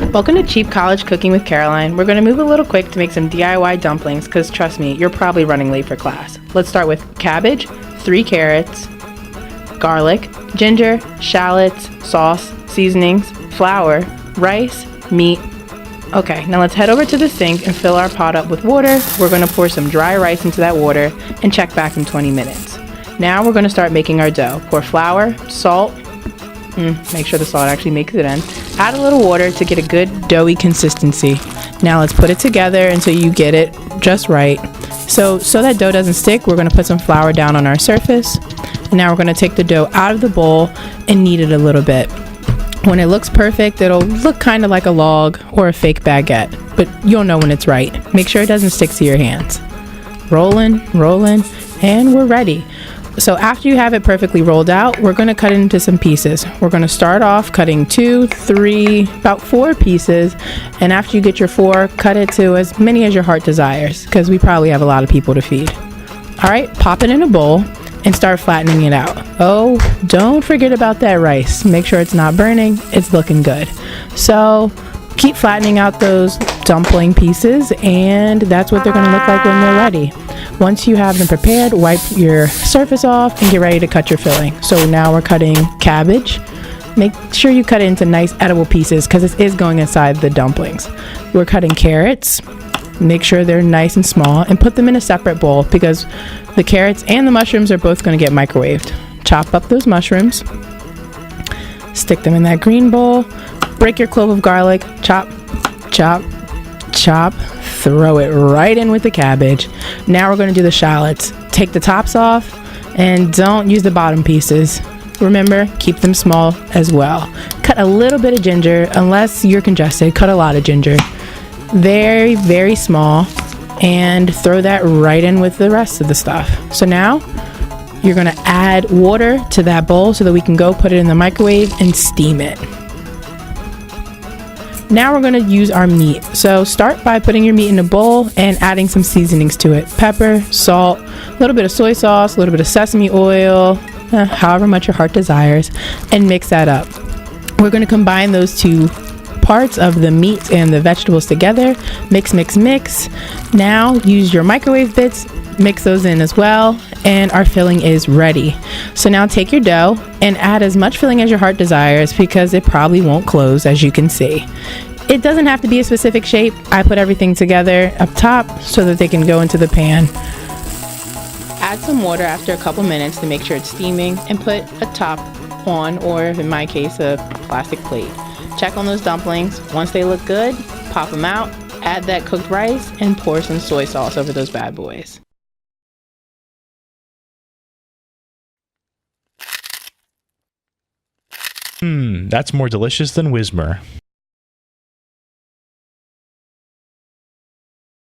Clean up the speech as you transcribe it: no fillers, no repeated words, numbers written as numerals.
Welcome to Cheap College Cooking with Caroline. We're going to move a little quick to make some DIY dumplings because trust me, you're probably running late for class. Let's start with cabbage, 3 carrots, garlic, ginger, shallots, sauce, seasonings, flour, rice, meat. Okay, now let's head over to the sink and fill our pot up with water. We're going to pour some dry rice into that water and check back in 20 minutes. Now we're going to start making our dough. Pour flour, salt, make sure the salt actually makes it in. Add a little water to get a good doughy consistency. Now let's put it together until you get it just right. So that dough doesn't stick, we're going to put some flour down on our surface. And now we're going to take the dough out of the bowl and knead it a little bit. When it looks perfect, it'll look kind of like a log or a fake baguette, but you'll know when it's right. Make sure it doesn't stick to your hands. Rolling, and we're ready. So after you have it perfectly rolled out, we're going to cut it into some pieces. We're going to start off cutting 2, 3, about 4 pieces. And after you get your 4, cut it to as many as your heart desires, because we probably have a lot of people to feed. All right, pop it in a bowl and start flattening it out. Oh, don't forget about that rice. Make sure it's not burning. It's looking good. So keep flattening out those dumpling pieces, and that's what they're going to look like when they're ready. Once you have them prepared, wipe your surface off and get ready to cut your filling. So now we're cutting cabbage. Make sure you cut it into nice edible pieces because it is going inside the dumplings. We're cutting carrots. Make sure they're nice and small and put them in a separate bowl because the carrots and the mushrooms are both going to get microwaved. Chop up those mushrooms. Stick them in that green bowl. Break your clove of garlic. Chop, chop, chop. Throw it right in with the cabbage. Now we're going to do the shallots. Take the tops off and don't use the bottom pieces. Remember, keep them small as well. Cut a little bit of ginger. Unless you're congested, cut a lot of ginger. Very, very small, and throw that right in with the rest of the stuff. So now you're going to add water to that bowl so that we can go put it in the microwave and steam it. Now we're going to use our meat. So start by putting your meat in a bowl and adding some seasonings to it. Pepper, salt, a little bit of soy sauce, a little bit of sesame oil, however much your heart desires, and mix that up. We're going to combine those two parts of the meat and the vegetables together. Mix, mix, mix. Now use your microwave bits, mix those in as well, and our filling is ready. So now take your dough and add as much filling as your heart desires because it probably won't close, as you can see. It doesn't have to be a specific shape. I put everything together up top so that they can go into the pan. Add some water after a couple minutes to make sure it's steaming and put a top on, or in my case, a plastic plate. Check on those dumplings. Once they look good, pop them out, add that cooked rice, and pour some soy sauce over those bad boys. That's more delicious than Wismer.